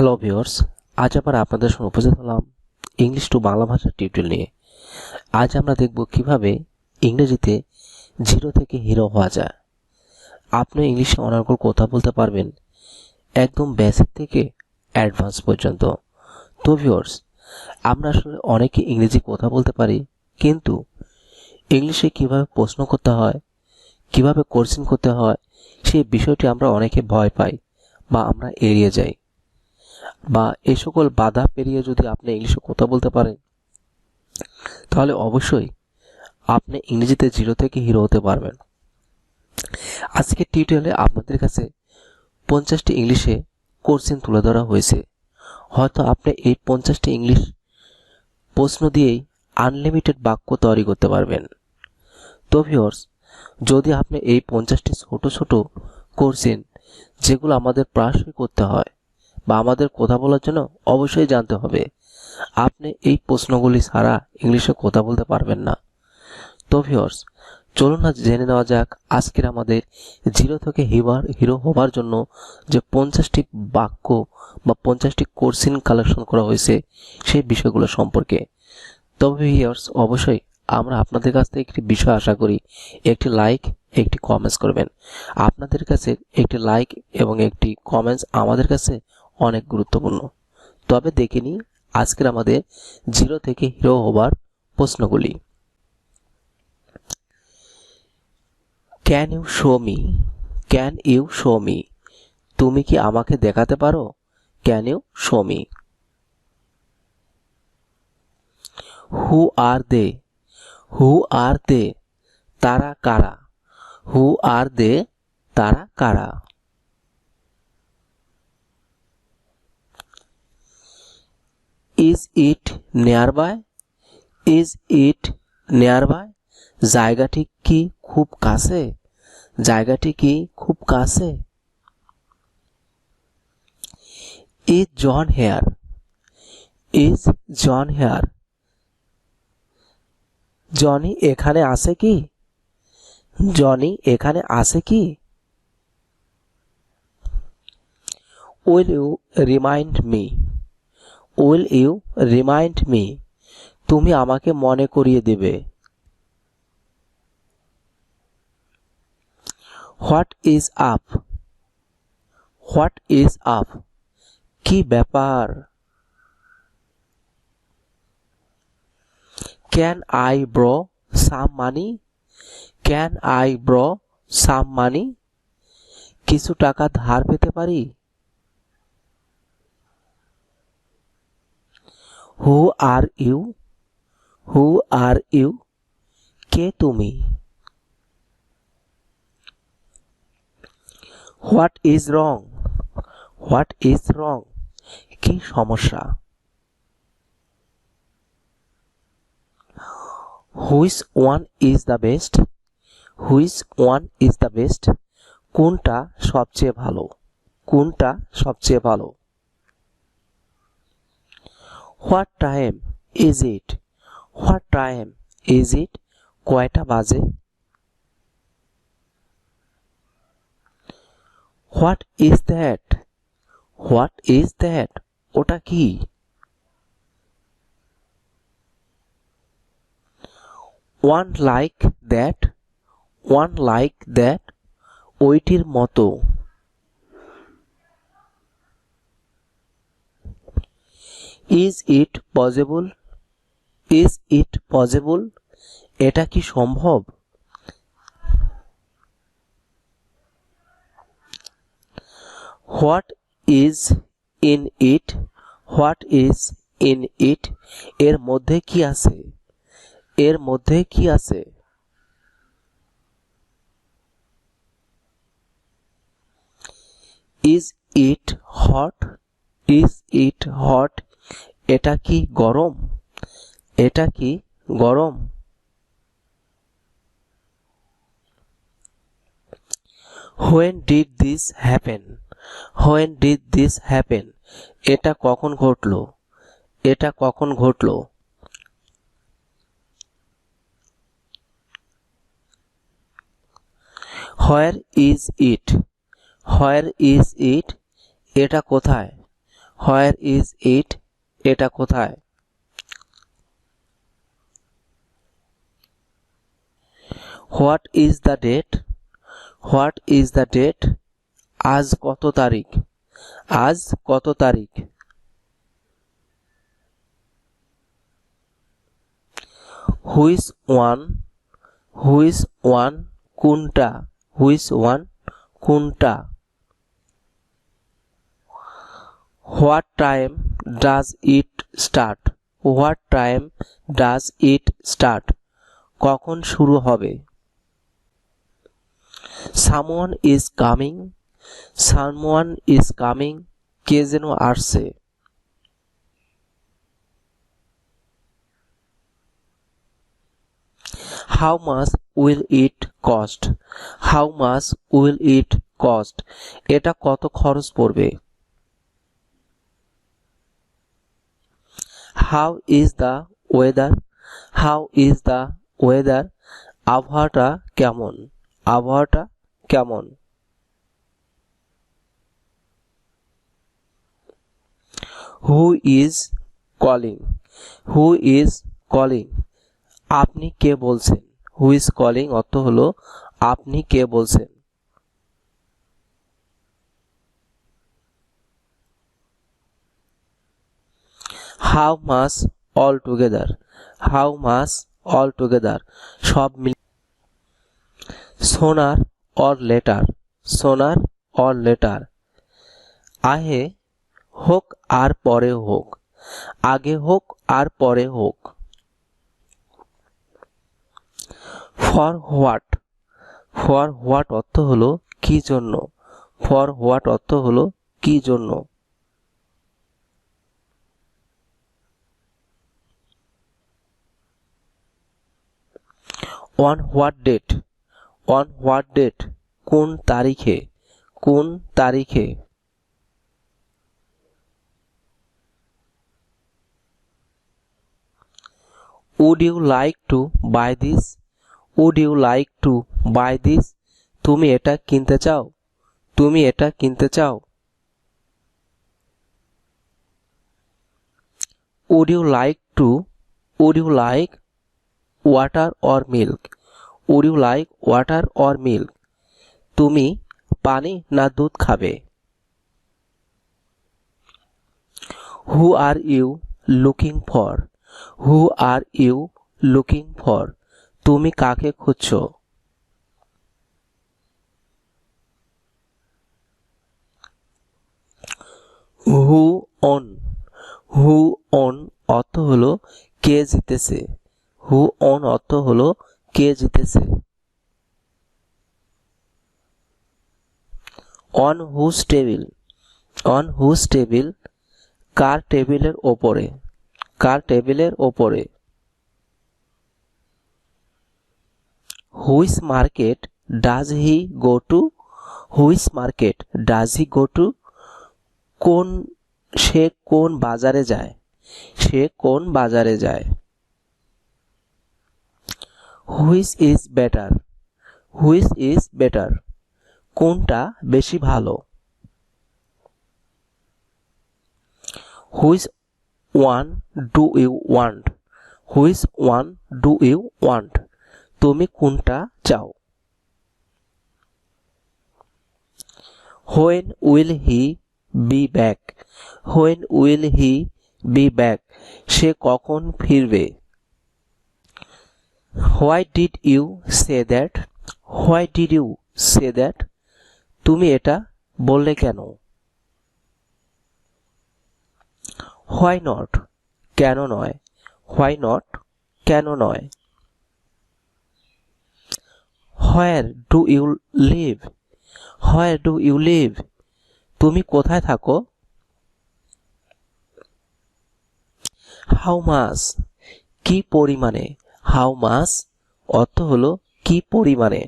Hello viewers, আজ আবার আপনাদের সামনে উপস্থিত হলাম ইংলিশ টু বাংলা ভাষার টিউটোরিয়াল নিয়ে। আজ আমরা দেখব কিভাবে ইংরেজিতে জিরো থেকে হিরো হওয়া যায়। আপনি ইংলিশে অনর্গল কথা বলতে পারবেন, একদম বেসিক থেকে অ্যাডভান্স পর্যন্ত। তো ভিউয়ার্স, আমরা আসলে অনেকে ইংরেজি কথা বলতে পারি, কিন্তু ইংলিশে কিভাবে প্রশ্ন করতে হয়, কিভাবে কোশ্চেন করতে হয়, সেই বিষয়টি আমরা অনেকে ভয় পাই বা আমরা এড়িয়ে যাই। বা এই সকল বাধা পেরিয়ে যদি আপনি ইংলিশে কথা বলতে পারেন, তাহলে অবশ্যই আপনি ইংরেজিতে জিরো থেকে হিরো হতে পারবেন। আজকের টিউটোরিয়ালে আপনাদের কাছে 50টি ইংলিশে কোশ্চেন তুলে ধরা হয়েছে। হয়তো আপনি এই 50টি ইংলিশ প্রশ্ন দিয়েই আনলিমিটেড বাক্য তৈরি করতে পারবেন। তো ভিউয়ার্স, যদি আপনি এই 50টি ছোট ছোট কোশ্চেন, যেগুলো আমাদের প্রায়শই করতে হয় বা আমাদের কথা বলার জন্য অবশ্যই জানতে হবে, আপনি এই প্রশ্নগুলি ছাড়া ইংলিশে কথা বলতে পারবেন না। তো ভিউয়ার্স, চলুন না জেনে নেওয়া যাক আজকের আমাদের জিরো থেকে হিরো হবার জন্য যে 50টি বাক্য বা 50টি কোশ্চেন কালেকশন করা হয়েছে সেই বিষয়গুলো সম্পর্কে। তবে ভিউয়ার্স, অবশ্যই আমরা আপনাদের কাছ থেকে একটি বিষয় আশা করি, একটি লাইক, একটি কমেন্টস করবেন। আপনাদের কাছে একটি লাইক এবং একটি কমেন্টস আমাদের কাছে অনেক গুরুত্বপূর্ণ। তবে দেখে নিই আজকের আমাদের জিরো থেকে হিরো হবার প্রশ্নগুলি। Can you show me? Can you show me? তুমি কি আমাকে দেখাতে পারো? Can you show me? Who are they? Who are they? তারা কারা? Who are they? তারা কারা? Is it nearby? Is it nearby? জায়গাটি কি খুব কাছে? জায়গাটি কি খুব কাছে? Is John here? Is John here? Johnny এখানে আছে কি? জনি এখানে আছে কি? Will you remind me? Will you remind me? তুমি আমাকে মনে করিয়ে দেবে। What is up? What is up? কি ব্যাপার? Can I borrow some money? Can I borrow some money? কিছু টাকা ধার পেতে পারি? হু are you? Who are you? কে তুমি? What is wrong? What is wrong? কি সমস্যা? Which one is the best? Which one is the best? কোনটা সবচেয়ে ভালো? কোনটা সবচেয়ে ভালো? What time is it? What time is it? কয়টা বাজে? What is that? What is that? ওটা কি? One like that? One like that? ওইটির মতো। Is it possible? Is it possible? এটা কি সম্ভব? What is in it? What is in ইট? এর মধ্যে কি আছে? এর মধ্যে কি আছে? Is it hot? Is it hot? এটা কি গরম? এটা কি গরম? When did this happen? When did this happen? এটা কখন ঘটলো? এটা কখন ঘটলো? Where is it? Where is it? এটা কোথায়? হোয়ার ইজ ইট, এটা কোথায়? What is the date, what is the date, আজ কত তারিখ, আজ কত তারিখ? হুইচ ওয়ান, হুইচ ওয়ান, কোনটা, হুইচ ওয়ান, কোনটা? What time does it start, what time does it start, কখন শুরু হবে? Someone is coming, someone is coming, কে যেন আসছে। How much will it cost, how much will it cost, এটা কত খরচ পড়বে? How is the weather, how is the weather, আবহাওয়াটা কেমন, আবহাওয়াটা কেমন? Who is calling, who is calling, আপনি কে বলছেন, হু ইজ কলিং অর্থ হলো আপনি কে বলছেন। How much all together, how much all together, সব মিলে। সোনার অর লেটার, সোনার অর লেটার, আগে হোক আর পরে হোক, আগে হোক আর পরে হোক। ফর হোয়াট, ফর হোয়াট অর্থ হলো কি জন্য, ফর হোয়াট অর্থ হলো কি জন্য। On what date, on what date, কোন তারিখে, কোন তারিখে। Would you like to buy this, would you like to buy this, তুমি এটা কিনতে চাও, তুমি এটা কিনতে চাও। Would you like to, would you like water or milk, would you like water or milk, তুমি পানি না দুধ খাবে। Who are you looking for, who are you looking for, তুমি কাকে খুঁজছো। হু অন, হু অন অর্থ হলো কে জিতেছে, হু অন অর্থ হলো কে জিতেছে। On whose table, on whose table, কার টেবিলের ওপরে, কার টেবিলের ওপরে। Which market does he go to, which market does he go to, কোন, সে কোন বাজারে যায়, সে কোন বাজারে যায়। Which is better, which is better, কোনটা বেশি ভালো। Which one do you want, which one do you want, তুমি কোনটা চাও। When will he be back, when will he be back, সে কখন ফিরবে। Why did you say that, why did you say that, তুমি এটা বললে কেন। হোয়াই নট, কেন নয়, হোয়াই নট, কেন নয়। Where do you live, where do you live, তুমি কোথায় থাকো। হাউ মাচ, কি পরিমাণে, হাউ মাচ অর্থ হলো কি পরিমাণে।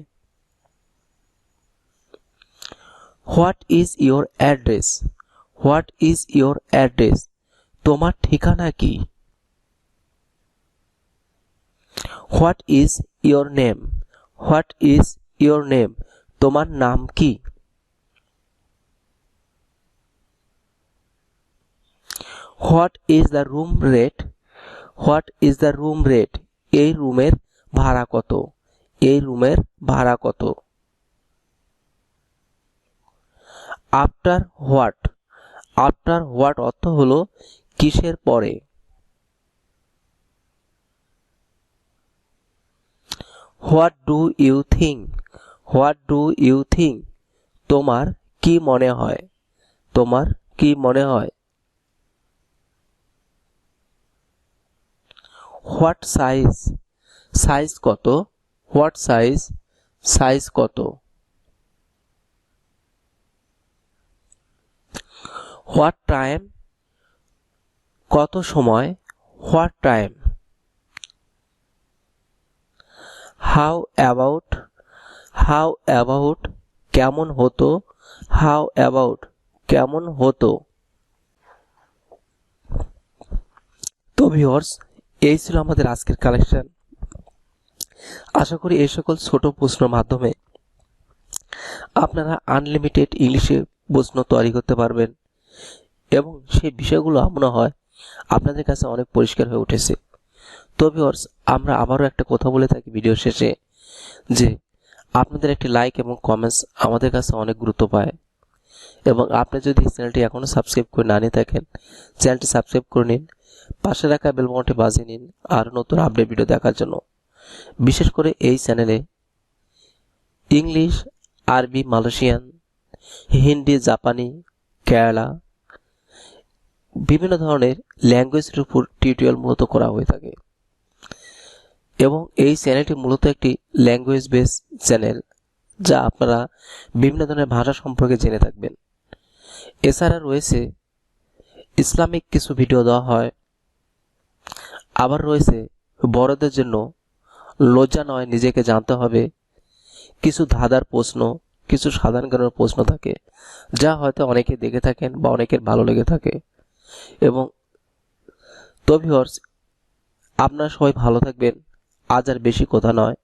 What is your address, what is your address, তোমার ঠিকানা কি। What is your name, what is your name, তোমার নাম কি। What is the room rate? What is the room rate? এই রুমের ভাড়া কত? এই রুমের ভাড়া কত? After what? আফটার হোয়াট অর্থ হলো কিসের পরে। What do you think? What do you think? তোমার কি মনে হয়? তোমার কি মনে হয়? What size? সাইজ কত? What size? সাইজ কত? What time? কত সময়? What time? How about? How about? কেমন হতো? How about? কেমন হতো? তো ভিউয়ার্স, এই ছিল আমাদের আজকের কালেকশন। আশা করি এই সকল ছোট প্রশ্নের মাধ্যমে আপনারা আনলিমিটেড ইংলিশে প্রশ্ন তৈরি করতে পারবেন এবং সেই বিষয়গুলো মনে হয় আপনাদের কাছে অনেক পরিষ্কার হয়ে উঠেছে। তো ভিউয়ার্স, আমরা আবারও একটা কথা বলে থাকি ভিডিও শেষে যে আপনাদের একটি লাইক এবং কমেন্টস আমাদের কাছে অনেক গুরুত্ব পায় এবং আপনি যদি চ্যানেলটি এখনও সাবস্ক্রাইব করে না নিয়ে থাকেন, চ্যানেলটি সাবস্ক্রাইব করে নিন, পাশে রাখা বেল বাটনটি বাজিয়ে নিন আর নতুন আপডেট ভিডিও দেখার জন্য। বিশেষ করে এই চ্যানেলে ইংলিশ, আরবি, মালয়েশিয়ান, হিন্দি, জাপানি, কেরালা বিভিন্ন ধরনের ল্যাঙ্গুয়েজের উপর টিউটোরিয়াল মূলত করা হয়ে থাকে এবং এই চ্যানেলটি মূলত একটি ল্যাঙ্গুয়েজ বেস চ্যানেল, যা আপনারা বিভিন্ন ধরনের ভাষা সম্পর্কে জেনে থাকবেন। এছাড়া রয়েছে ইসলামিক কিছু ভিডিও দেওয়া হয়, আবার রয়েছে বড়দের জন্য লজ্জা নয় নিজেকে জানতে হবে কিছু ধাঁধার প্রশ্ন, কিছু সাধারণ জ্ঞানের প্রশ্ন থাকে যা হয়তো অনেকে দেখে থাকেন বা অনেকের ভালো লেগে থাকে। এবং তো ভিউয়ার্স, আপনারা সবাই ভালো থাকবেন। আজ আর বেশি কথা নয়,